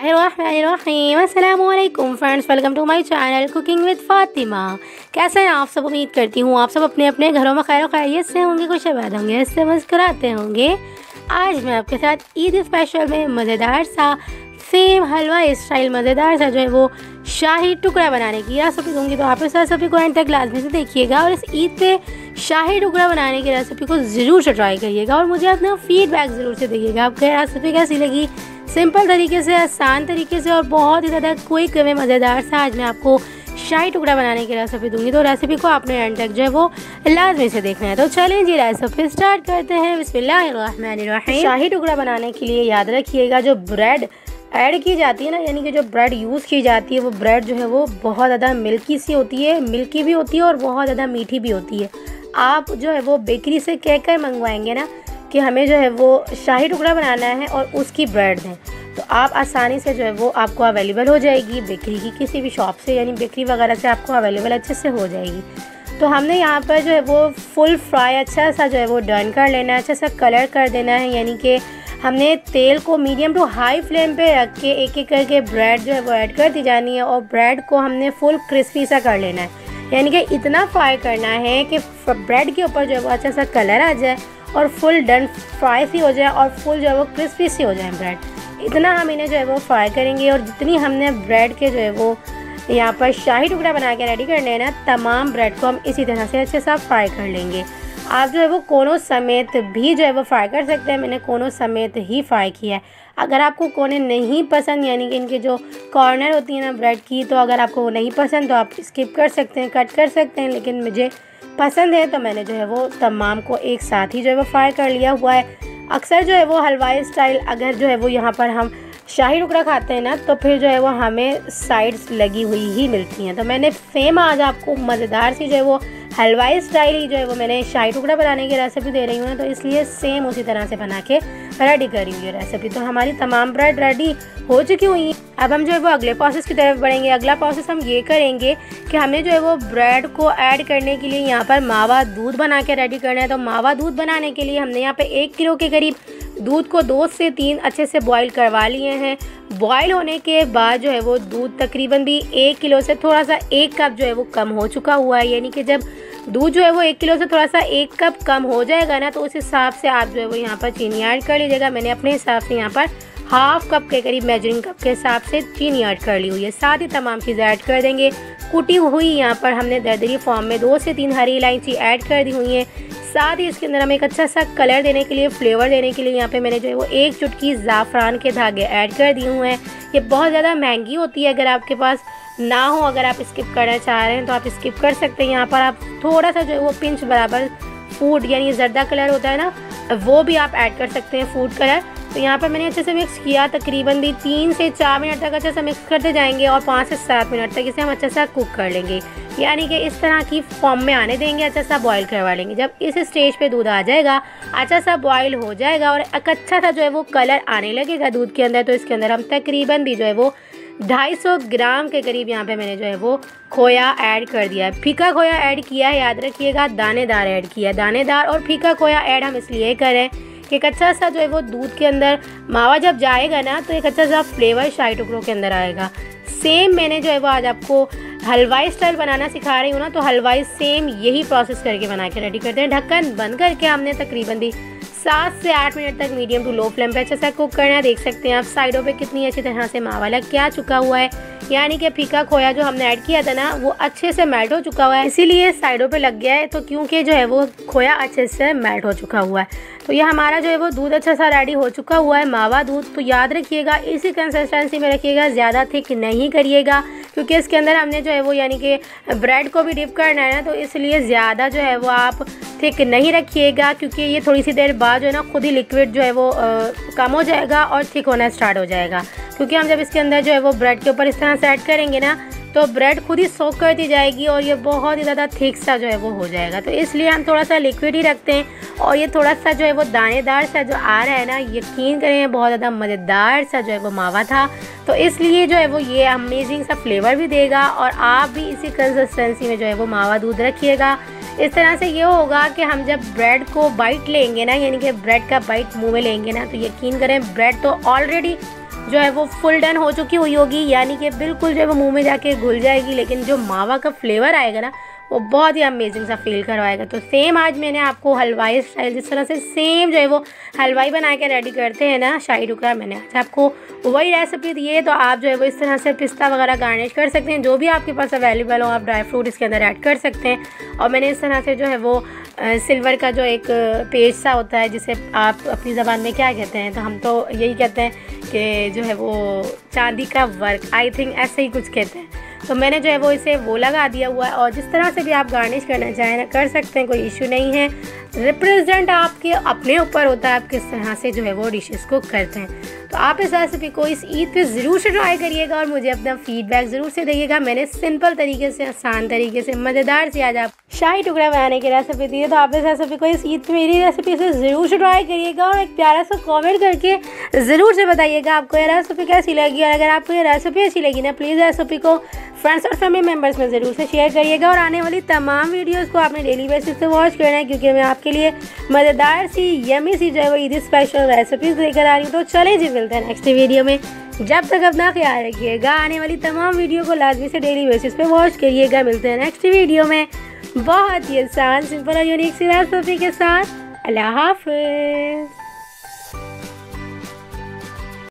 अस्सलामुअलैकुम friends, welcome to my channel cooking with Fatima. कैसे हैं आप सब? उम्मीद करती हूँ आप सब अपने अपने घरों में खैर खैरियत से होंगे, खुश आबाद होंगे, इससे मुस्कुराते होंगे। आज मैं आपके साथ ईद स्पेशल में मज़ेदार सा सेम हलवा स्टाइल मज़ेदार सा जो है वो शाही टुकड़ा बनाने की रेसिपी दूँगी, तो आप इस रेसिपी को एंड तक लाजमी से देखिएगा और इस ईद पे शाही टुकड़ा बनाने की रेसिपी को ज़रूर से ट्राई करिएगा और मुझे अपना फीडबैक ज़रूर से दीजिएगा। आपको रेसिपी कैसी लगी? सिंपल तरीके से, आसान तरीके से और बहुत ही ज़्यादा क्विक में मज़ेदार सा आज मैं आपको शाही टुकड़ा बनाने की रेसिपी दूंगी, तो रेसिपी को आपने एंड तक जो है वो लाजमी से देखना है। तो चलें जी, रेसिपी स्टार्ट करते हैं। बिस्मिल्लाहिर्रहमानिर्रहीम। शाही टुकड़ा बनाने के लिए याद रखिएगा, जो ब्रेड ऐड की जाती है ना, यानी कि जो ब्रेड यूज़ की जाती है वो ब्रेड जो है वो बहुत ज़्यादा मिल्की सी होती है, मिल्की भी होती है और बहुत ज़्यादा मीठी भी होती है। आप जो है वो बेकरी से कहकर मंगवाएंगे ना कि हमें जो है वो शाही टुकड़ा बनाना है और उसकी ब्रेड दें, तो आप आसानी से जो है वो आपको अवेलेबल हो जाएगी बेकरी की किसी भी शॉप से, यानी बेकरी वगैरह से आपको अवेलेबल अच्छे से हो जाएगी। तो हमने यहाँ पर जो है वो फुल फ्राई अच्छा सा जो है वो डन कर लेना है, अच्छा सा कलर कर देना है, यानी कि हमने तेल को मीडियम टू हाई फ्लेम पे रख के एक एक करके ब्रेड जो है वो ऐड करती जानी है और ब्रेड को हमने फुल क्रिस्पी सा कर लेना है, यानी कि इतना फ्राई करना है कि ब्रेड के ऊपर जो है वो अच्छा सा कलर आ जाए और फुल डन फ्राई सी हो जाए और फुल जो है वो क्रिस्पी सी हो जाए ब्रेड। इतना हम इन्हें जो है वो फ्राई करेंगे और जितनी हमने ब्रेड के जो है वो यहाँ पर शाही टुकड़ा बना के रेडी करने हैं ना, तमाम ब्रेड को हम इसी तरह से अच्छे से फ्राई कर लेंगे। आप जो है वो कोनों समेत भी जो है वो फ्राई कर सकते हैं, मैंने कोनों समेत ही फ्राई किया है। अगर आपको कोने नहीं पसंद, यानी कि इनके जो कॉर्नर होती है ना ब्रेड की, तो अगर आपको वो नहीं पसंद तो आप स्किप कर सकते हैं, कट कर सकते हैं, लेकिन मुझे पसंद है तो मैंने जो है वो तमाम को एक साथ ही जो है वो फ्राई कर लिया हुआ है। अक्सर जो है वो हलवाई स्टाइल अगर जो है वो यहाँ पर हम शाही टुकड़ा खाते हैं ना, तो फिर जो है वो हमें साइड्स लगी हुई ही मिलती हैं। तो मैंने सेम आज आपको मज़ेदार सी जो है वो हलवाई स्टाइल ही जो है वो मैंने शाही टुकड़ा बनाने की रेसिपी दे रही हूँ ना, तो इसलिए सेम उसी तरह से बना के रेडी करी हुई है रेसिपी। तो हमारी तमाम ब्रेड रेडी हो चुकी हुई हैं। अब हम जो है वो अगले प्रोसेस की तरफ बढ़ेंगे। अगला प्रोसेस हम ये करेंगे कि हमें जो है वो ब्रेड को ऐड करने के लिए यहाँ पर मावा दूध बना के रेडी करना है। तो मावा दूध बनाने के लिए हमने यहाँ पे 1 किलो के करीब दूध को 2 से 3 अच्छे से बॉईल करवा लिए हैं। बॉईल होने के बाद जो है वो दूध तकरीबन भी 1 किलो से थोड़ा सा 1 कप जो है वो कम हो चुका हुआ है, यानी कि जब दूध जो है वो 1 किलो से थोड़ा सा 1 कप कम हो जाएगा ना, तो उस हिसाब से आप जो है वो यहाँ पर चीनी ऐड कर लीजिएगा। मैंने अपने हिसाब से यहाँ पर हाफ कप के करीब मेजरिंग कप के हिसाब से चीनी ऐड कर ली हुई है। साथ ही तमाम चीज़ें ऐड कर देंगे। कुटी हुई यहाँ पर हमने दरदरी फॉर्म में 2 से 3 हरी इलायची ऐड कर दी हुई है। साथ ही इसके अंदर हम एक अच्छा सा कलर देने के लिए, फ्लेवर देने के लिए यहाँ पे मैंने जो है वो 1 चुटकी ज़ाफ़रान के धागे ऐड कर दिए हुए हैं। ये बहुत ज़्यादा महंगी होती है, अगर आपके पास ना हो, अगर आप स्किप करना चाह रहे हैं तो आप स्किप कर सकते हैं। यहाँ पर आप थोड़ा सा जो है वो पिंच बराबर फूड यानी जर्दा कलर होता है ना, वो भी आप ऐड कर सकते हैं, फूड कलर। तो यहाँ पर मैंने अच्छे से मिक्स किया, तकरीबन भी 3 से 4 मिनट तक अच्छे से मिक्स करते जाएंगे और 5 से 7 मिनट तक इसे हम अच्छे से कुक कर लेंगे, यानी कि इस तरह की फॉर्म में आने देंगे, अच्छा सा बॉईल करवा लेंगे। जब इस स्टेज पे दूध आ जाएगा, अच्छा सा बॉईल हो जाएगा और एक अच्छा सा जो है वो कलर आने लगेगा दूध के अंदर, तो इसके अंदर हम तकरीबन भी जो है वो 250 ग्राम के करीब यहाँ पे मैंने जो है वो खोया ऐड कर दिया है। फीका खोया ऐड किया है, याद रखिएगा, दानेदार ऐड किया। दानेदार और फीका खोया ऐड हम इसलिए करें कि एक अच्छा सा जो है वो दूध के अंदर मावा जब जाएगा ना, तो एक अच्छा सा फ्लेवर शाही टुकड़ों के अंदर आएगा। सेम मैंने जो है वो आज आपको हलवाई स्टाइल बनाना सिखा रही हूँ ना, तो हलवाई सेम यही प्रोसेस करके बना के रेडी करते हैं। ढक्कन बंद करके हमने तकरीबन भी 7 से 8 मिनट तक मीडियम टू लो फ्लेम पे अच्छे से कुक करना है। देख सकते हैं आप साइडों पे कितनी अच्छी तरह से मावा लग के आ चुका हुआ है, यानी कि फीका खोया जो हमने ऐड किया था ना वो अच्छे से मेल्ट हो चुका हुआ है, इसीलिए साइडों पे लग गया है, तो क्योंकि जो है वो खोया अच्छे से मेल्ट हो चुका हुआ है। तो ये हमारा जो है वो दूध अच्छा सा रेडी हो चुका हुआ है, मावा दूध। तो याद रखिएगा इसी कंसिस्टेंसी में रखिएगा, ज़्यादा थिक नहीं करिएगा, क्योंकि इसके अंदर हमने जो है वो यानी कि ब्रेड को भी डिप करना है ना, तो इसलिए ज़्यादा जो है वो आप थिक नहीं रखिएगा, क्योंकि ये थोड़ी सी देर बाद जो है ना खुद ही लिक्विड जो है वो कम हो जाएगा और थिक होना स्टार्ट हो जाएगा। क्योंकि हम जब इसके अंदर जो है वो ब्रेड के ऊपर इस तरह से ऐड करेंगे ना, तो ब्रेड खुद ही सोक करती जाएगी और ये बहुत ही ज़्यादा थिक सा जो है वो हो जाएगा। तो इसलिए हम थोड़ा सा लिक्विड ही रखते हैं और ये थोड़ा सा जो है वो दानेदार सा जो आ रहा है ना, यकीन करें बहुत ज़्यादा मज़ेदार सा जो है वो मावा था, तो इसलिए जो है वो ये अमेजिंग सा फ्लेवर भी देगा। और आप भी इसी कंसिस्टेंसी में जो है वो मावा दूध रखिएगा। इस तरह से ये होगा कि हम जब ब्रेड को बाइट लेंगे ना, यानी कि ब्रेड का बाइट मुँह में लेंगे ना, तो यकीन करें ब्रेड तो ऑलरेडी जो है वो फुल डन हो चुकी हुई होगी, यानी कि बिल्कुल जो है वो मुंह में जाके घुल जाएगी, लेकिन जो मावा का फ्लेवर आएगा ना वो बहुत ही अमेजिंग सा फील करवाएगा। तो सेम आज मैंने आपको हलवाई स्टाइल जिस तरह से सेम जो है वो हलवाई बना के रेडी करते हैं ना शाही टुकड़ा, मैंने आज आपको वही रेसिपी दी है। तो आप जो है वो इस तरह से पिस्ता वगैरह गार्निश कर सकते हैं, जो भी आपके पास अवेलेबल हो आप ड्राई फ्रूट इसके अंदर ऐड कर सकते हैं। और मैंने इस तरह से जो है वो सिल्वर का जो एक पेज सा होता है, जिसे आप अपनी ज़बान में क्या कहते हैं, तो हम तो यही कहते हैं कि जो है वो चांदी का वर्क, आई थिंक ऐसे ही कुछ कहते हैं। तो मैंने जो है वो इसे वो लगा दिया हुआ है, और जिस तरह से भी आप गार्निश करना चाहें ना कर सकते हैं, कोई इशू नहीं है। रिप्रेजेंट आपके अपने ऊपर होता है, आप किस तरह से जो है वो डिशेस को करते हैं। तो आप इस रेसिपी को इस ईद पे ज़रूर से ट्राई करिएगा और मुझे अपना फीडबैक ज़रूर से दीजिएगा। मैंने सिंपल तरीके से, आसान तरीके से, मज़ेदार से आज आप शाही टुकड़ा बनाने की रेसिपी दी है। तो आप इस रेसिपी को इस ईद पे मेरी रेसिपी से ज़रूर से ट्राई करिएगा और एक प्यारा सा कमेंट करके ज़रूर से बताइएगा आपको ये रेसिपी कैसी लगी। और अगर आपको ये रेसिपी अच्छी लगी ना, प्लीज़ रेसिपी को फ्रेंड्स और फैमिली मेम्बर्स में ज़रूर से शेयर करिएगा। और आने वाली तमाम वीडियोज़ को आपने डेली बेसिस पे वॉच करना है, क्योंकि मैं आपके लिए मज़ेदार सी यमी सी जो है वो ईद स्पेशल रेसिपीज़ लेकर आ रही हूँ। तो चले जी, मिलते हैं नेक्स्ट वीडियो में। जब तक अपना ख्याल रखिएगा, आने वाली तमाम वीडियो को लाजमी से डेली बेसिस पे वॉच करिएगा। मिलते हैं नेक्स्ट वीडियो में बहुत ही आसान, सिंपल और यूनिक सी रेसिपी के साथ। अल्लाह हाफ़िज़।